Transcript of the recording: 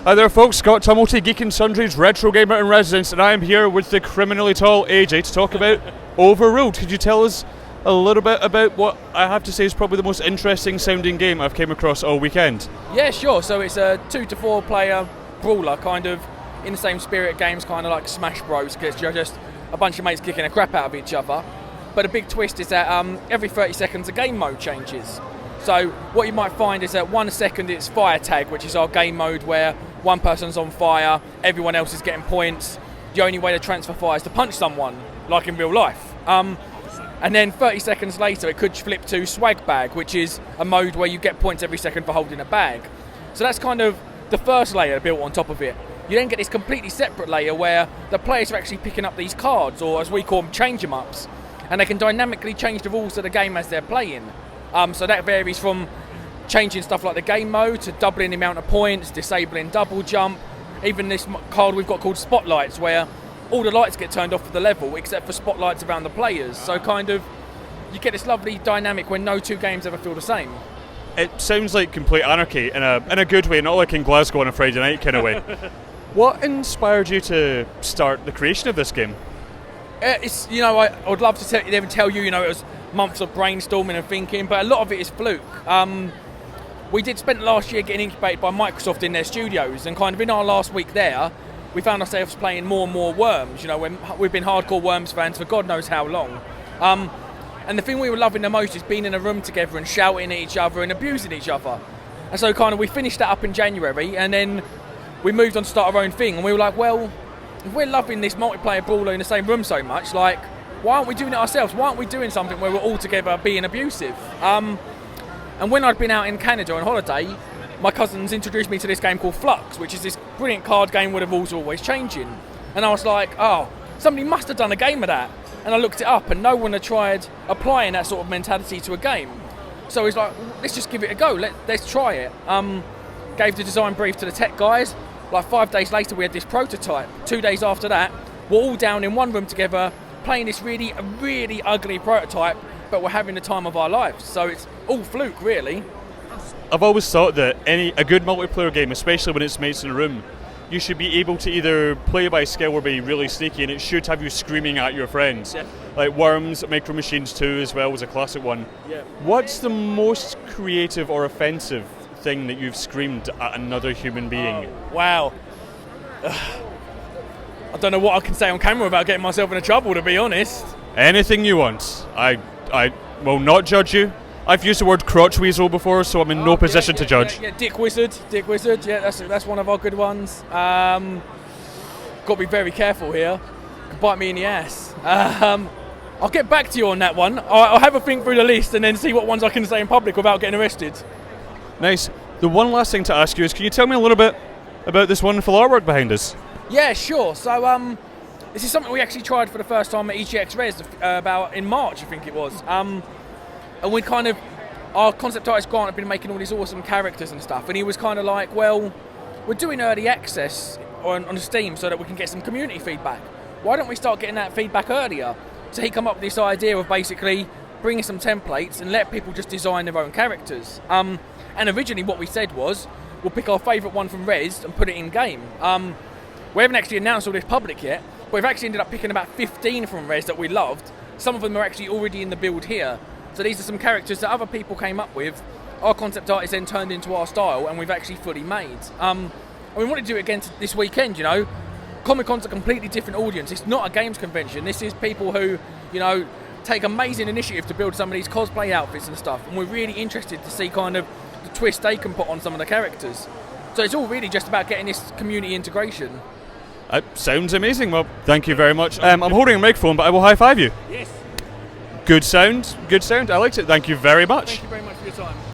Hi there folks, Scott Tumulty, Geek and Sundry's retro gamer in residence, and I am here with the criminally tall AJ to talk about Overruled. Could you tell us a little bit about what I have to say is probably the most interesting sounding game I've came across all weekend? Yeah, sure. So it's a 2 to 4 player brawler, kind of in the same spirit games, kind of like Smash Bros, because you're just a bunch of mates kicking the crap out of each other. But a big twist is that every 30 seconds a game mode changes. So what you might find is that 1 second it's fire tag, which is our game mode where one person's on fire, everyone else is getting points. The only way to transfer fire is to punch someone, like in real life. And then 30 seconds later it could flip to swag bag, which is a mode where you get points every second for holding a bag. So that's kind of the first layer built on top of it. You then get this completely separate layer where the players are actually picking up these cards, or as we call them, change 'em ups, and they can dynamically change the rules of the game as they're playing. So that varies from changing stuff like the game mode to doubling the amount of points, disabling double jump, even this card we've got called spotlights, where all the lights get turned off for the level except for spotlights around the players. So kind of you get this lovely dynamic when no two games ever feel the same. It sounds like complete anarchy in a good way, not like in Glasgow on a Friday night kind of way. What inspired you to start the creation of this game? It's, I would love to tell you, it was months of brainstorming and thinking, but a lot of it is fluke. We did spend last year getting incubated by Microsoft in their studios, and kind of in our last week there, we found ourselves playing more and more Worms. When we've been hardcore Worms fans for God knows how long. And the thing we were loving the most is being in a room together and shouting at each other and abusing each other. And so kind of we finished that up in January, and then we moved on to start our own thing, and we were like, well, if we're loving this multiplayer brawler in the same room so much, like, why aren't we doing it ourselves? Why aren't we doing something where we're all together being abusive? And when I'd been out in Canada on holiday, my cousins introduced me to this game called Flux, which is this brilliant card game where the rules are always changing. And I was like, oh, somebody must have done a game of that. And I looked it up, and no one had tried applying that sort of mentality to a game. So he's like, let's just give it a go. Let's try it. Gave the design brief to the tech guys. Like 5 days later, we had this prototype. 2 days after that, we're all down in one room together, playing this really ugly prototype, but we're having the time of our lives. So it's all fluke, really. I've always thought that a good multiplayer game, especially when it's mates in a room, you should be able to either play by skill or be really sneaky, and it should have you screaming at your friends. Yeah. Like Worms, Micro Machines 2 as well was a classic one. Yeah. What's the most creative or offensive thing that you've screamed at another human being? Oh, wow. I don't know what I can say on camera without getting myself into trouble, to be honest. Anything you want. I will not judge you. I've used the word crotch weasel before, so I'm in no position to judge. Yeah, Dick Wizard, yeah, that's one of our good ones. Got to be very careful here. Could bite me in the ass. I'll get back to you on that one. I'll have a think through the list and then see what ones I can say in public without getting arrested. Nice. The one last thing to ask you is, can you tell me a little bit about this wonderful artwork behind us? Yeah, sure. So this is something we actually tried for the first time at EGX Res about in March, I think it was. And we our concept artist Grant had been making all these awesome characters and stuff, and he was kind of like, well, we're doing early access on Steam so that we can get some community feedback. Why don't we start getting that feedback earlier? So he come up with this idea of basically bringing some templates and let people just design their own characters. And originally what we said was, we'll pick our favourite one from Res and put it in game. We haven't actually announced all this public yet, but we've actually ended up picking about 15 from Res that we loved. Some of them are actually already in the build here. So these are some characters that other people came up with. Our concept art is then turned into our style, and we've actually fully made. And we want to do it again this weekend, Comic-Con's a completely different audience. It's not a games convention. This is people who, take amazing initiative to build some of these cosplay outfits and stuff. And we're really interested to see kind of the twist they can put on some of the characters. So it's all really just about getting this community integration. Sounds amazing. Well, thank you very much. I'm holding a microphone, but I will high-five you. Yes. Good sound. I liked it. Thank you very much. Thank you very much for your time.